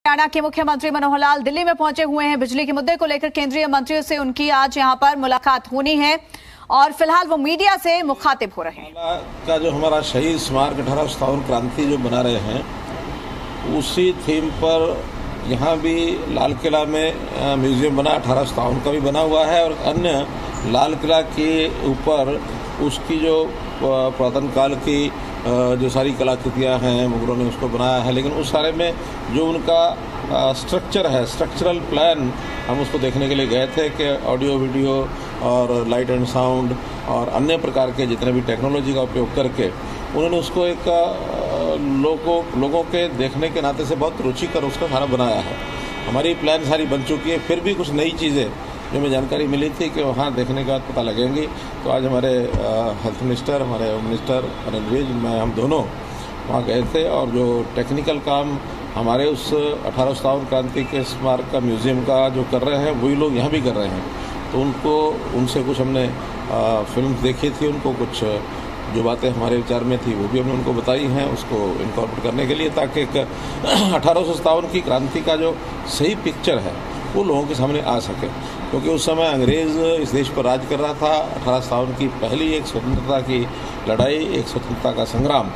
हरियाणा के मुख्यमंत्री मनोहर लाल दिल्ली में पहुंचे हुए हैं। बिजली के मुद्दे को लेकर केंद्रीय मंत्रियों से उनकी आज यहां पर मुलाकात होनी है और फिलहाल वो मीडिया से मुखातिब हो रहे हैं। का जो हमारा शहीद स्मारक 1857 क्रांति जो बना रहे हैं, उसी थीम पर यहाँ भी लाल किला में म्यूजियम बना 1857 का भी बना हुआ है और अन्य लाल किला के ऊपर उसकी जो पुरातन काल की जो सारी कलाकृतियाँ हैं मुगलों ने उसको बनाया है। लेकिन उस सारे में जो उनका स्ट्रक्चर है, स्ट्रक्चरल प्लान, हम उसको देखने के लिए गए थे कि ऑडियो वीडियो और लाइट एंड साउंड और अन्य प्रकार के जितने भी टेक्नोलॉजी का उपयोग करके उन्होंने उसको एक लोगों के देखने के नाते से बहुत रुचिकर उसका खाना बनाया है। हमारी प्लान सारी बन चुकी है, फिर भी कुछ नई चीज़ें जो हमें जानकारी मिली थी कि वहाँ देखने के बाद पता लगेंगी। तो आज हमारे हेल्थ मिनिस्टर, हमारे होम मिनिस्टर अनिल विज, मैं, हम दोनों वहाँ गए थे और जो टेक्निकल काम हमारे उस 1857 क्रांति के स्मारक का म्यूज़ियम का जो कर रहे हैं वही लोग यहाँ भी कर रहे हैं। तो उनसे कुछ हमने फिल्म देखी थी, उनको कुछ जो बातें हमारे विचार में थी वो भी हमने उनको बताई हैं, उसको इनकॉर्पोरेट करने के लिए, ताकि एक 1857 की क्रांति का जो सही पिक्चर है वो लोगों के सामने आ सके। क्योंकि उस समय अंग्रेज़ इस देश पर राज कर रहा था। 1857 की पहली एक स्वतंत्रता की लड़ाई, एक स्वतंत्रता का संग्राम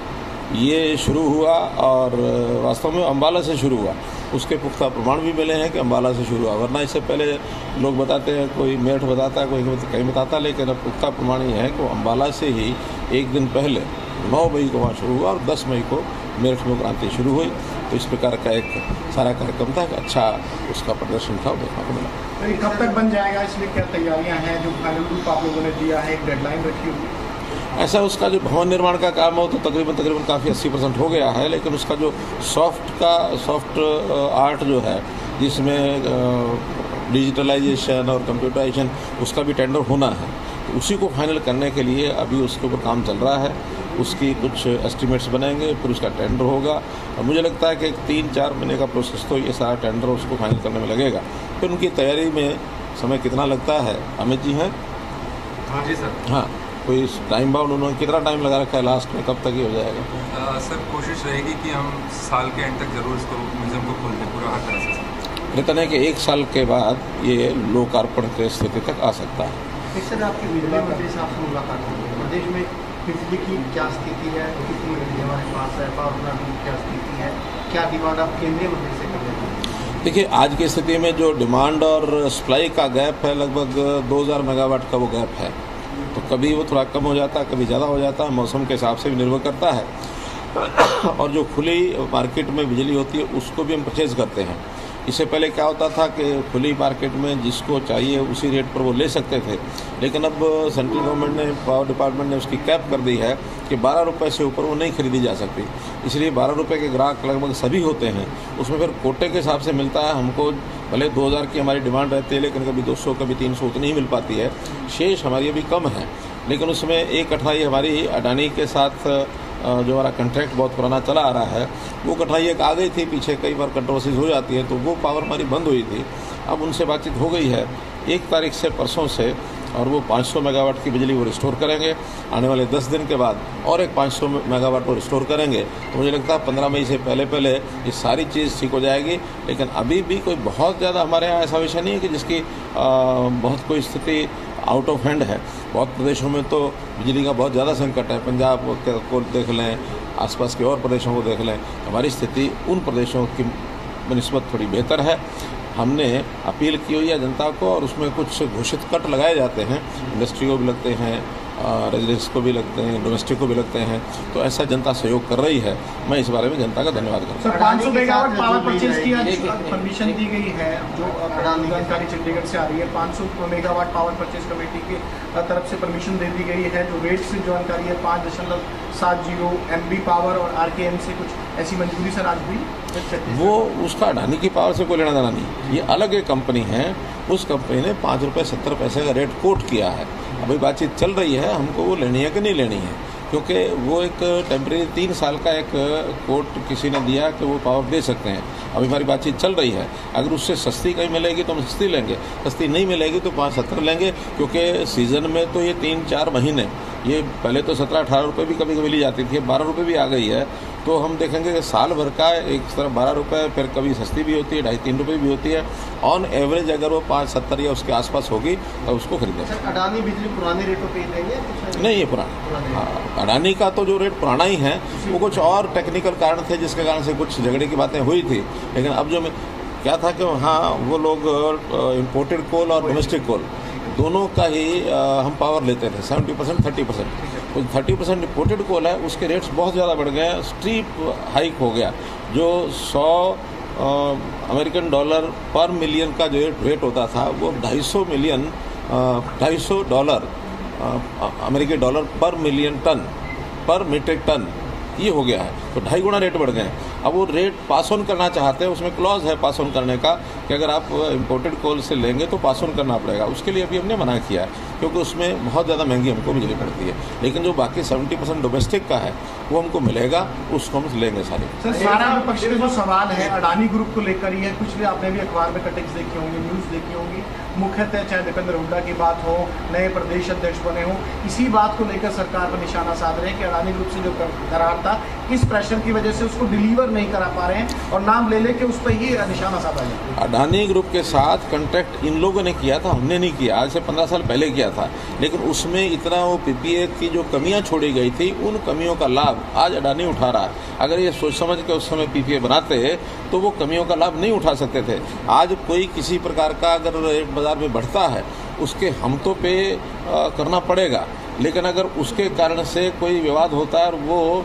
ये शुरू हुआ और वास्तव में अम्बाला से शुरू हुआ। उसके पुख्ता प्रमाण भी मिले हैं कि अम्बाला से शुरू हुआ, वरना इससे पहले लोग बताते हैं, कोई मेरठ बताता है, कोई कहीं बताता है, लेकिन अब पुख्ता प्रमाण ये है कि अम्बाला से ही एक दिन पहले 9 मई को वहाँ शुरू हुआ और 10 मई को मेरठ में क्रांति शुरू हुई। तो इस प्रकार का एक सारा कार्यक्रम था, अच्छा उसका प्रदर्शन था, देखने को मिला। कब तक बन जाएगा, इसलिए क्या तैयारियां हैं? जो फाइनल रूप आप लोगों ने दिया है, एक डेडलाइन रखी हुई? ऐसा उसका जो भवन निर्माण का काम हो तो तकरीबन काफ़ी 80% हो गया है, लेकिन उसका जो सॉफ्ट आर्ट जो है, जिसमें डिजिटलाइजेशन और कंप्यूटराइजेशन, उसका भी टेंडर होना है। तो उसी को फाइनल करने के लिए अभी उसके ऊपर काम चल रहा है। उसकी कुछ एस्टिमेट्स बनेंगे, फिर उसका टेंडर होगा और मुझे लगता है कि 3-4 महीने का प्रोसेस तो ये सारा टेंडर उसको फाइनल करने में लगेगा। फिर उनकी तैयारी में समय कितना लगता है, अमित जी हैं? हाँ जी सर। हाँ, कोई टाइम बाउंड उन्होंने कितना टाइम लगा रखा है, लास्ट में कब तक ये हो जाएगा? सर कोशिश रहेगी कि हम साल के एंड तक जरूर इसको म्यूजियम को खोल दें पूरा हर तरह से। कहते हैं कि 1 साल के बाद ये लोकार्पण की स्थिति तक आ सकता है। सर, आपकी बिजली मंत्री साहब से मुलाकात हुई है, प्रदेश में बिजली की क्या स्थिति है, कितनी बिजली हमारे पास है, पावर प्लांट की क्या स्थिति है, क्या डिमांड आप केंद्रीय मंत्री से कर रहे हैं? देखिए, आज की स्थिति में जो डिमांड और सप्लाई का गैप है, लगभग 2000 मेगावाट का वो गैप है। तो कभी वो थोड़ा कम हो जाता है, कभी ज़्यादा हो जाता है, मौसम के हिसाब से भी निर्भर करता है। और जो खुली मार्केट में बिजली होती है उसको भी हम परचेज़ करते हैं। इससे पहले क्या होता था कि खुली मार्केट में जिसको चाहिए उसी रेट पर वो ले सकते थे, लेकिन अब सेंट्रल गवर्नमेंट ने, पावर डिपार्टमेंट ने उसकी कैप कर दी है कि 12 रुपये से ऊपर वो नहीं खरीदी जा सकती। इसलिए 12 रुपये के ग्राहक लगभग सभी होते हैं। उसमें फिर कोटे के हिसाब से मिलता है हमको। भले 2000 की हमारी डिमांड रहती है, लेकिन कभी 200, कभी 300 उतनी ही मिल पाती है। शेष हमारी अभी कम है, लेकिन उसमें 1/8 हमारी अडानी के साथ जो हमारा कॉन्ट्रैक्ट बहुत पुराना चला आ रहा है, वो 1/8 एक आ गई थी। पीछे कई बार कंट्रोवर्सीज हो जाती है, तो वो पावर हमारी बंद हुई थी। अब उनसे बातचीत हो गई है 1 तारीख से, परसों से, और वो 500 मेगावाट की बिजली वो रिस्टोर करेंगे। आने वाले 10 दिन के बाद और एक 500 मेगावाट वो रिस्टोर करेंगे। तो मुझे लगता है 15 मई से पहले ये सारी चीज़ ठीक हो जाएगी। लेकिन अभी भी कोई बहुत ज़्यादा हमारे यहाँ ऐसा विषय नहीं है कि जिसकी बहुत कोई स्थिति आउट ऑफ हैंड है। बहुत प्रदेशों में तो बिजली का बहुत ज़्यादा संकट है। पंजाब को देख लें, आसपास के और प्रदेशों को देख लें, हमारी स्थिति उन प्रदेशों की बनिस्बत थोड़ी बेहतर है। हमने अपील की हुई है जनता को और उसमें कुछ घोषित कट लगाए जाते हैं, इंडस्ट्री को भी लगते हैं, रेजिडेंस को भी लगते हैं, डोमेस्टिक को भी लगते हैं। तो ऐसा जनता सहयोग कर रही है। मैं इस बारे में जनता का धन्यवाद करता हूँ। 500 मेगावाट पावर परचेज की परमिशन दी गई है, जो जानकारी चंडीगढ़ से आ रही है। 500 मेगावाट पावर परचेज कमेटी की तरफ से परमिशन दे दी गई है। जो रेट से जानकारी है 5.70 MB पावर और RKM से कुछ ऐसी मंजूरी सर आज हुई? वो उसका अडानी की पावर से कोई लेना देना नहीं, ये अलग एक कंपनी है। उस कंपनी ने 5 रुपये 70 पैसे का रेट कोट किया है। अभी बातचीत चल रही है, हमको वो लेनी है कि नहीं लेनी है, क्योंकि वो एक टेम्परेरी 3 साल का एक कोट किसी ने दिया कि वो पावर दे सकते हैं। अभी हमारी बातचीत चल रही है। अगर उससे सस्ती कहीं मिलेगी तो हम सस्ती लेंगे, सस्ती नहीं मिलेगी तो 5.70 लेंगे, क्योंकि सीज़न में तो ये 3-4 महीने ये पहले तो 17-18 रुपये भी कभी कभी ली जाती थी, 12 रुपये भी आ गई है। तो हम देखेंगे कि साल भर का एक तरफ 12 रुपये, फिर कभी सस्ती भी होती है, 2.5-3 रुपये भी होती है। ऑन एवरेज अगर वो 5.70 या उसके आसपास होगी तो उसको खरीदें। अडानी बिजली पुराने रेटों पे देंगे? नहीं, ये पुराना। हाँ, अडानी का तो जो रेट पुराना ही है, वो कुछ और टेक्निकल कारण थे जिसके कारण से कुछ झगड़े की बातें हुई थी। लेकिन अब जो क्या था कि हाँ, वो लोग इम्पोर्टेड कोल और डोमेस्टिक कोल दोनों का ही हम पावर लेते थे, 70% 30%। तो 30% इम्पोर्टेड कोल है, उसके रेट्स बहुत ज़्यादा बढ़ गए, स्टीप हाइक हो गया। जो 100 अमेरिकन डॉलर पर मिलियन का जो रेट होता था, वो $250 अमेरिकी डॉलर पर मिलियन टन, पर मीट्रिक टन ये हो गया है। तो 2.5 गुना रेट बढ़ गए हैं। अब वो रेट पास ऑन करना चाहते हैं, उसमें क्लॉज है पास ऑन करने का कि अगर आप इम्पोर्टेड कोल से लेंगे तो पास ऑन करना पड़ेगा। उसके लिए अभी हमने मना किया है, क्योंकि उसमें बहुत ज़्यादा महंगी हमको बिजली पड़ती है। लेकिन जो बाकी 70% डोमेस्टिक का है वो हमको मिलेगा, उसको हम लेंगे सारे। सर, सारा विपक्ष में जो सवाल है अडानी ग्रुप को लेकर ही है। कुछ भी आपने भी अखबार में कटिंग्स देखी होंगी, न्यूज़ देखी होंगी। मुख्यतः चाहे दीपेंद्र हुड्डा की बात हो, नए प्रदेश अध्यक्ष बने हो, इसी बात को लेकर सरकार पर निशाना साध रहे हैं कि अडानी ग्रुप से जो करार था, इस प्रेशर की वजह से उसको डिलीवर नहीं करा पा रहे हैं और नाम ले लेके उस पर ही निशाना साधा जाए। अडानी ग्रुप के साथ कॉन्ट्रैक्ट इन लोगों ने किया था, हमने नहीं किया। आज से 15 साल पहले किया था, लेकिन उसमें इतना वो पीपीए की जो कमियां छोड़ी गई थी, उन कमियों का लाभ आज अडानी उठा रहा है। अगर ये सोच समझ के उस समय पीपीए बनाते तो वो कमियों का लाभ नहीं उठा सकते थे। आज कोई किसी प्रकार का अगर रेट बाजार में बढ़ता है, उसके हमतों पे करना पड़ेगा। लेकिन अगर उसके कारण से कोई विवाद होता है और वो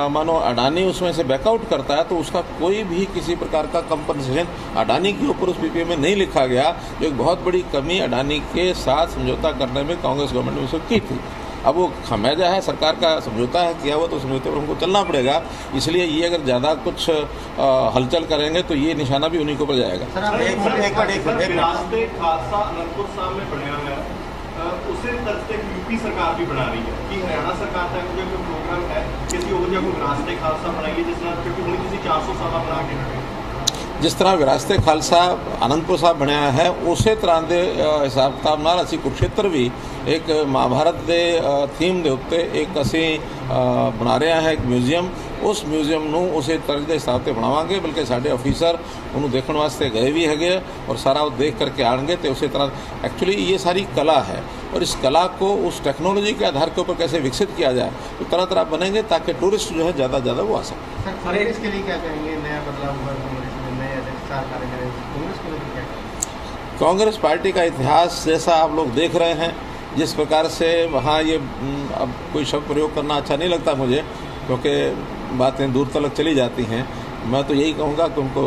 मानो अडानी उसमें से बैकआउट करता है, तो उसका कोई भी किसी प्रकार का कंपनसेशन अडानी के ऊपर उस पीपीए में नहीं लिखा गया, जो एक बहुत बड़ी कमी अडानी के साथ समझौता करने में कांग्रेस गवर्नमेंट ने उसको की थी। अब वो खामियाजा है, सरकार का समझौता है किया हुआ, तो समझौते पर हमको चलना पड़ेगा। इसलिए ये अगर ज़्यादा कुछ हलचल करेंगे तो ये निशाना भी उन्हीं के ऊपर जाएगा। उसे तर्ज यूपी सरकार भी बना रही है कि हरियाणा सरकार का कोई प्रोग्राम है किसी और जगह विरासत खालसा बनाइए, जिस तरह क्योंकि उन्हें किसी 400 साल बना के जिस तरह विरासत खालसा आनंदपुर साहब बनाया है, उसे तरह के हिसाब किताब नाल असी कुरुक्षेत्र भी एक महाभारत के थीम के उत्ते एक असी बना रहे हैं एक म्यूजियम। उस म्यूजियम नूं उसे तर्ज के हिसाब से बनावांगे, बल्कि साढ़े ऑफिसर उन्होंने देखने वास्ते गए भी है और सारा वो देख करके आएंगे। तो उसी तरह एक्चुअली ये सारी कला है और इस कला को उस टेक्नोलॉजी के आधार के ऊपर कैसे विकसित किया जाए, तो तरह तरह बनेंगे ताकि टूरिस्ट जो है ज़्यादा ज़्यादा वो आ सके। सर, इसके लिए क्या करेंगे? नया बदलाव कांग्रेस पार्टी का इतिहास जैसा आप लोग देख रहे हैं, जिस प्रकार से वहाँ ये अब कोई शब्द प्रयोग करना अच्छा नहीं लगता मुझे, क्योंकि बातें दूर तक चली जाती हैं। मैं तो यही कहूँगा कि उनको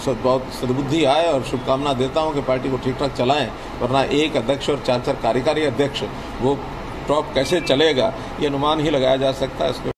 बहुत सद्बुद्धि आए और शुभकामना देता हूँ कि पार्टी को ठीक ठाक चलाएं, वरना एक अध्यक्ष और 4 कार्यकारी अध्यक्ष वो टॉप कैसे चलेगा ये अनुमान ही लगाया जा सकता है।